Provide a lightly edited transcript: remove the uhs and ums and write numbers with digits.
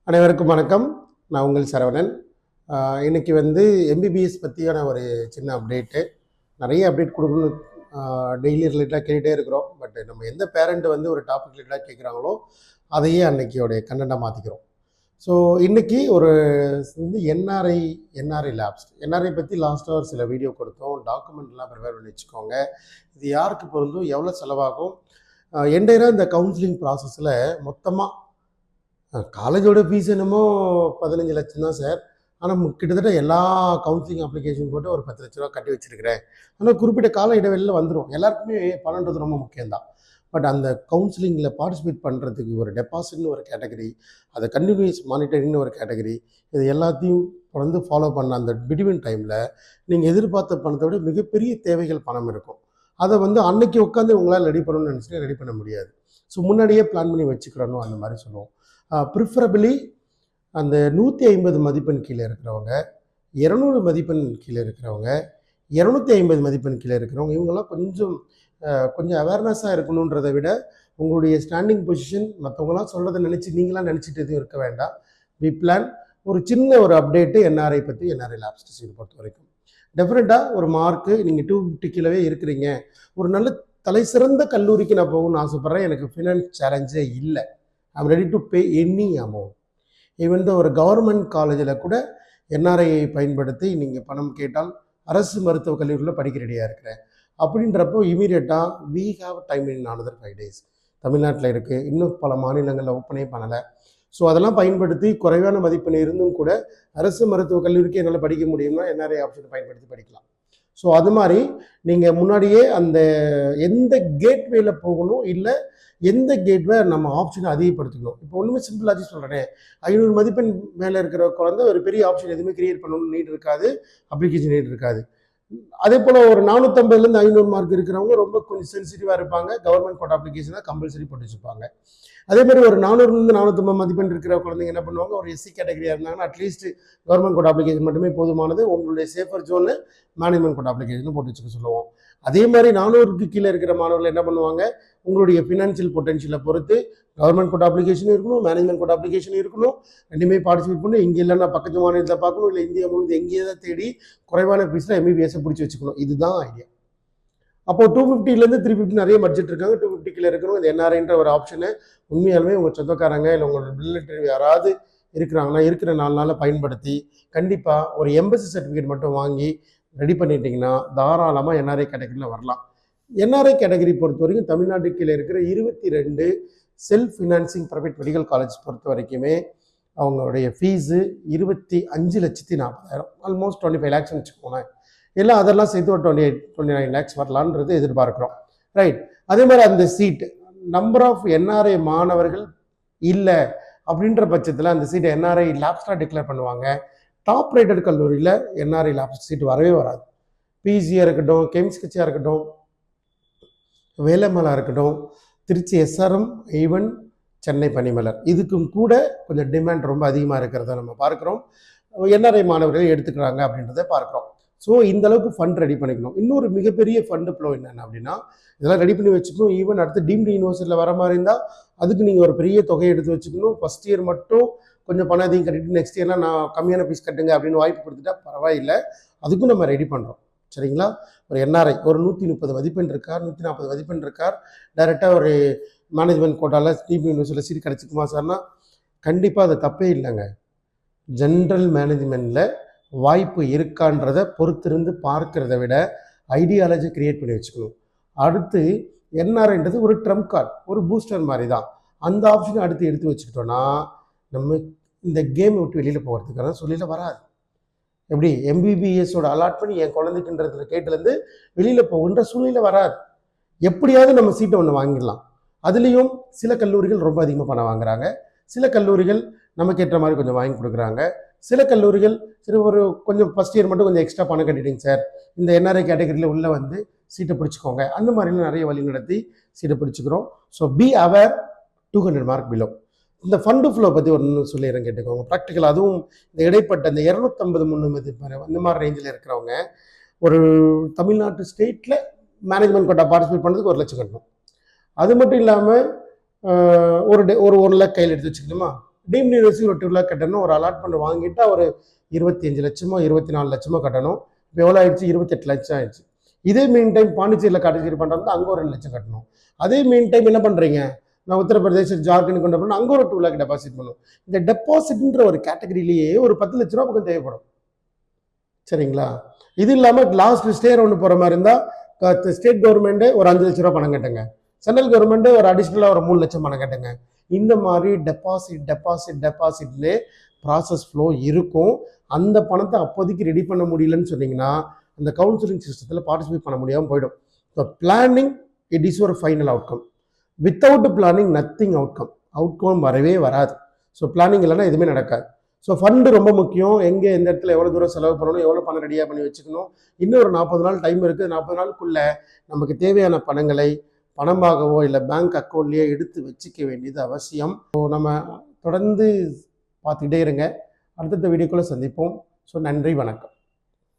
அனைவருக்கும் வணக்கம். நான் உங்கள் சரவணன். இன்னைக்கு எம்பிபிஎஸ் பற்றியான ஒரு சின்ன அப்டேட்டு. நிறைய அப்டேட் கொடுக்கணும், டெய்லி ரிலேட்டடாக கேட்டுகிட்டே இருக்கிறோம். பட் நம்ம எந்த பேரண்ட் ஒரு டாபிக் ரிலேட்டடாக கேட்குறாங்களோ அதையே அன்னைக்கியோடைய கண்டென்ட்டாக மாற்றிக்கிறோம். ஸோ இன்றைக்கி ஒரு என்ஆர்ஐ லேப்ஸ் பற்றி லாஸ்ட்டாக ஒரு சில வீடியோ கொடுத்தோம். டாக்குமெண்ட்லாம் ப்ரிப்பேர் பண்ணி வச்சுக்கோங்க. இது யாருக்கு பொருந்தும், எவ்வளோ செலவாகும், என்டையராக இந்த கவுன்சிலிங் ப்ராசஸில் மொத்தமாக காலேஜோட ஃபீஸ் என்னமோ 15 லட்சம் தான் சார். ஆனால் கிட்டத்தட்ட எல்லா கவுன்சிலிங் அப்ளிகேஷன் போட்டு ஒரு 10 லட்ச ரூபா கட்டி வச்சுருக்கிறேன். ஆனால் குறிப்பிட்ட கால இடைவெளியில் வந்துடும். எல்லாருக்குமே பணன்றது ரொம்ப முக்கியம்தான். பட் அந்த கவுன்சிலிங்கில் பார்ட்டிசிபேட் பண்ணுறதுக்கு ஒரு டெபாசிட்னு ஒரு கேட்டகரி, அதை கண்டினியூஸ் மானிட்டரிங்னு ஒரு கேட்டகரி, இது எல்லாத்தையும் தொடர்ந்து ஃபாலோ பண்ண அந்த பிட்வீன் டைமில் நீங்கள் எதிர்பார்த்த பணத்தை விட மிகப்பெரிய தேவைகள் பணம் இருக்கும். அதை அன்னைக்கு உட்காந்து உங்களால் ரெடி பண்ணணும்னு நினச்சிட்டு ரெடி பண்ண முடியாது. ஸோ முன்னாடியே பிளான் பண்ணி வச்சுக்கிறணும், அந்த மாதிரி சொல்லுவோம். ப்ரிஃபரபிளி அந்த 150 மதிப்பெண் கீழே இருக்கிறவங்க, 200 மதிப்பெண் கீழே இருக்கிறவங்க, 250 மதிப்பெண் கீழே இருக்கிறவங்க, இவங்கெல்லாம் கொஞ்சம் அவேர்னஸாக இருக்கணுன்றதை விட உங்களுடைய ஸ்டாண்டிங் பொசிஷன் மற்றவங்களாம் சொல்கிறத நினச்சி நீங்களாம் நினச்சிட்டு எதுவும் இருக்க வேண்டாம். வி பிளான் ஒரு சின்ன ஒரு அப்டேட்டு என்ஆர்ஐ பற்றி, என்ஆர்ஐ லேப்ஸ் டெஸ்ட் பொறுத்த வரைக்கும் டெஃபினட்டாக ஒரு மார்க்கு நீங்கள் 250 கீழே இருக்கிறீங்க, ஒரு நல்ல தலை சிறந்த கல்லூரிக்கு நான் போகணும்னு ஆசைப்பட்றேன், எனக்கு ஃபினான்ஸ் சேலஞ்சே இல்லை, I'm ready to pay any amount. Even ஒரு கவர்மெண்ட் காலேஜில் கூட என்ஆர்ஐயை பயன்படுத்தி நீங்கள் பணம் கேட்டால் அரசு மருத்துவக் கல்லூரியில் படிக்க ரெடியாக இருக்கிறேன் அப்படின்றப்போ இமீடியட்டாக we have time in another 5 days. தமிழ்நாட்டில் இருக்குது, இன்னும் பல மாநிலங்களில் ஓப்பனே பண்ணலை. ஸோ அதெல்லாம் பயன்படுத்தி குறைவான மதிப்பெண் இருந்தும் கூட அரசு மருத்துவக் கல்லூரிக்கு என்னால் படிக்க முடியும்னா என்ஆர்ஐ ஆப்ஷனை பயன்படுத்தி படிக்கலாம். ஸோ அது மாதிரி நீங்கள் முன்னாடியே அந்த எந்த கேட்வேல போகணும், இல்லை எந்த கேட்வே நம்ம ஆப்ஷனை அதிகப்படுத்திக்கணும். இப்போ ஒன்றுமே சிம்பிளாக சொல்கிறேன், 500 மதிப்பெண் மேலே இருக்கிற குழந்தை ஒரு பெரிய ஆப்ஷன் எதுவுமே கிரியேட் பண்ணணும்னு நீட் இருக்காது, அப்ளிகேஷன் நீட் இருக்காது. அதே போல் ஒரு 450லேருந்து 500 மார்க் இருக்கிறவங்க ரொம்ப கொஞ்சம் சென்சிட்டிவாக இருப்பாங்க, கவர்மெண்ட் கோட்டா அப்ளிகேஷனாக கம்பல்சரி போட்டு வச்சுப்பாங்க. அதே மாதிரி ஒரு 400லேருந்து 450 மதிப்பெண் இருக்கிற குழந்தைங்க என்ன பண்ணுவாங்க, ஒரு எஸ்சி கேட்டகரியாக இருந்தாங்கன்னா அட்லீஸ்ட் கவர்மெண்ட் கோட்டா அப்ளிகேஷன் மட்டுமே போதுமானது, உங்களுடைய சேஃபர் ஜோனில் மேனேஜ்மெண்ட் கோட்டா அப்ளிகேஷன் போட்டு வச்சுக்க சொல்லுவோம். அதே மாதிரி 400க்கு கீழே இருக்கிற மாணவர்கள் என்ன பண்ணுவாங்க, உங்களுடைய ஃபினான்ஷியல் பொட்டன்ஷியலை பொறுத்து கவர்மெண்ட் கோட்டா அப்ளிகேஷனும் இருக்கணும், மேனேஜ்மெண்ட் கோட்டா அப்ளிகேஷன் இருக்கணும், ரெண்டுமே பார்ட்டிசிபேட் பண்ணி இங்கே இல்லைன்னா பக்கத்து மாநிலத்தை பார்க்கணும், இல்லை இந்தியா முழுவதும் எங்கேயே தான் தேடி குறைவான ஃபீஸில் எம்பிபிஎஸ்ஸை பிடிச்சி வச்சுக்கணும். இதுதான் ஐடியா. அப்போ 250லேருந்து 350 நிறைய பட்ஜெட் இருக்காங்க. 250 கீழே இருக்கணும். இந்த என்ஆர்ஐன்ற ஒரு ஆப்ஷனை உண்மையாலுமே உங்கள் சொந்தக்காரங்க இல்லை உங்களோட ரிலேட்டிவ் யாராவது இருக்கிறாங்கன்னா இருக்கிற 4 நாளில் பயன்படுத்தி கண்டிப்பாக ஒரு எம்பசி சர்டிஃபிகேட் மட்டும் வாங்கி ரெடி பண்ணிட்டீங்கன்னா தாராளமாக என்ஆர்ஐ கேட்டகரியில் வரலாம். என்ஆர்ஐ கேட்டகரி பொறுத்த வரைக்கும் தமிழ்நாட்டு கீழே இருக்கிற 22 self financing private medical college பொறுத்த வரைக்குமே அவங்களுடைய ஃபீஸு 25,40,000, ஆல்மோஸ்ட் 25 lakhs வச்சுக்கோங்க. எல்லாம் அதெல்லாம் சேர்த்து ஒரு 29 lakhs வரலான்றது எதிர்பார்க்குறோம். ரைட். அதே மாதிரி அந்த சீட்டு நம்பர் ஆஃப் என்ஆர்ஐ மாணவர்கள் இல்லை அப்படின்ற பட்சத்தில் அந்த சீட்டை என்ஆர்ஐ லேப்ஸாக டிக்ளேர் பண்ணுவாங்க. டாப் ரேட்டட் கல்லூரியில் என்ஆர்ஐ லேப்ஸ் சீட்டு வரவே வராது. பிஜியாக இருக்கட்டும், கெமிஸ்ட்ரியாக இருக்கட்டும், வேலமலா இருக்கட்டும், திருச்சி எஸ்ஆர்எம், ஈவன் சென்னை பனிமலர், இதுக்கும் கூட கொஞ்சம் டிமாண்ட் ரொம்ப அதிகமாக இருக்கிறத நம்ம பார்க்குறோம். என்ஆர்ஐ மாணவர்கள் எடுத்துக்கிறாங்க அப்படின்றத பார்க்குறோம். ஸோ இந்த அளவுக்கு ஃபண்ட் ரெடி பண்ணிக்கணும். இன்னொரு மிகப்பெரிய ஃபண்டு ஃப்ளோ என்னென்ன அப்படின்னா, இதெல்லாம் ரெடி பண்ணி வச்சுக்கணும். ஈவன் அடுத்து டீம்டு யூனிவர்சிட்டியில் வர மாதிரி இருந்தால் அதுக்கு நீங்கள் ஒரு பெரிய தொகையை எடுத்து வச்சுக்கணும். ஃபஸ்ட் இயர் மட்டும் கொஞ்சம் பணம் அதிகம் கட்டிட்டு நெக்ஸ்ட் இயர்லாம் நான் கம்மியான ஃபீஸ் கட்டுங்க அப்படின்னு வாய்ப்பு கொடுத்துட்டா பரவாயில்லை, அதுக்கும் நம்ம ரெடி பண்ணுறோம். சரிங்களா? ஒரு என்ஆர்ஐ ஒரு 130 மதிப்பெண் இருக்கார், 140 மதிப்பெண் இருக்கார், டைரெக்டாக ஒரு மேனேஜ்மெண்ட் கோட்டாவில் டீம் யூனிவர்சிட்டியில் சீட் கிடச்சிக்குமா சார்னா கண்டிப்பாக அது தப்பே இல்லைங்க. ஜென்ரல் மேனேஜ்மெண்ட்டில் வாய்ப்பு இருக்கான்றதை பொறுத்திருந்து பார்க்கிறத விட ஐடியாலஜி கிரியேட் பண்ணி வச்சுக்கணும். அடுத்து என்ஆர்ஐன்றது ஒரு ட்ரம்ப் கார்டு, ஒரு பூஸ்டர் மாதிரி தான். அந்த ஆப்ஷனை அடுத்து எடுத்து வச்சுக்கிட்டோன்னா நம்ம இந்த கேமை விட்டு வெளியில் போகிறதுக்கான சூழ்நிலை வராது. எப்படி எம்பிபிஎஸோட அலாட்மெண்ட் என் குழந்தைக்குன்றதுல கேட்டுலேருந்து வெளியில் போகின்ற சூழ்நிலை வராது. எப்படியாவது நம்ம சீட்டை ஒன்று வாங்கிடலாம். அதுலேயும் சில கல்லூரிகள் ரொம்ப அதிகமாக பணம் வாங்குறாங்க, சில கல்லூரிகள் நமக்கு ஏற்ற மாதிரி கொஞ்சம் வாங்கி கொடுக்குறாங்க, சில கல்லூரிகள் சரி ஒரு கொஞ்சம் ஃபஸ்ட் இயர் மட்டும் கொஞ்சம் எக்ஸ்ட்ரா பணம் கட்டிட்டீங்க சார், இந்த என்ஆர்ஐ கேட்டகரியில் உள்ளே சீட்டை பிடிச்சிக்கோங்க, அந்த மாதிரிலாம் நிறைய வழி நடத்தி சீட்டை பிடிச்சிக்கிறோம். So be aware 200 mark below. இந்த ஃபண்டு ஃப்ளோ பற்றி ஒன்று சொல்லிடுறேன் கேட்டுக்கோங்க, ப்ராக்டிக்கல். அதுவும் இந்த இடைப்பட்ட இந்த 250 300 இந்த மாதிரி ரேஞ்சில் இருக்கிறவங்க ஒரு தமிழ்நாட்டு ஸ்டேட்டில் மேனேஜ்மெண்ட் கோட்டா பார்ட்டிசிபேட் பண்ணுறதுக்கு 1 லட்சம் கட்டணும். அது மட்டும் இல்லாமல் ஒரு 1 lakh கையில் எடுத்து வச்சுக்கணுமா, டீம்டு யூனிவர்சிட்டி ஒரு 2 lakh கட்டணும். ஒரு அலாட்மெண்ட் வாங்கிட்டா ஒரு 25 லட்சமோ 24 லட்சமோ கட்டணும். இப்போ எவ்வளோ ஆயிடுச்சு? 28 லட்சம் ஆயிடுச்சு. இதே மீன் டைம் பாண்டிச்சேரியில் கேட்டகரி பண்ணுறது அங்கே ஒரு 2 லட்சம் கட்டணும். அதே மீன் டைம் என்ன பண்ணுறீங்க? நான் உத்தரப்பிரதேச ஜார்க்கண்ட் கொண்டு போனால் அங்கே ஒரு 2 lakh டெபாசிட் பண்ணும். இந்த டெபாசிட்ன்ற ஒரு கேட்டகரியிலேயே ஒரு 10 லட்ச ரூபா பக்கம் தேவைப்படும். சரிங்களா? இது இல்லாமல் லாஸ்ட் ஸ்டே ரவுண்டு போகிற மாதிரி இருந்தால் ஸ்டேட் கவர்மெண்ட்டு ஒரு 5 லட்ச ரூபா பணம் கட்டுங்க, சென்ட்ரல் கவர்மெண்ட்டு ஒரு அடிஷ்னலாக ஒரு 3 லட்சம் பணம் கட்டுங்க. இந்த மாதிரி டெபாசிட்லே ப்ராசஸ் ஃப்ளோ இருக்கும். அந்த பணத்தை அப்போதைக்கு ரெடி பண்ண முடியலன்னு சொன்னீங்கன்னா அந்த கவுன்சிலிங் சிஸ்டத்தில் பார்ட்டிசிபேட் பண்ண முடியாமல் போயிடும். ஸோ பிளானிங் இட் இஸ் ஒரு final outcome. Without planning nothing outcome வரவே வராது. ஸோ பிளானிங் இல்லைன்னா எதுவுமே நடக்காது. ஸோ ஃபண்டு ரொம்ப முக்கியம். எங்கே எந்த இடத்துல எவ்வளோ தூரம் செலவு பண்ணணும், எவ்வளோ பணம் ரெடியாக பண்ணி வச்சுக்கணும். இன்னும் ஒரு 40 நாள் டைம் இருக்குது. 40 நாளுக்குள்ளே நமக்கு தேவையான பணங்களை பணமாகவோ இல்லை பேங்க் அக்கௌண்ட்லேயே எடுத்து வச்சுக்க வேண்டியது அவசியம். ஸோ நம்ம தொடர்ந்து பார்த்துக்கிட்டே இருங்க. அடுத்தடுத்த வீடியோக்குள்ளே சந்திப்போம். ஸோ நன்றி, வணக்கம்.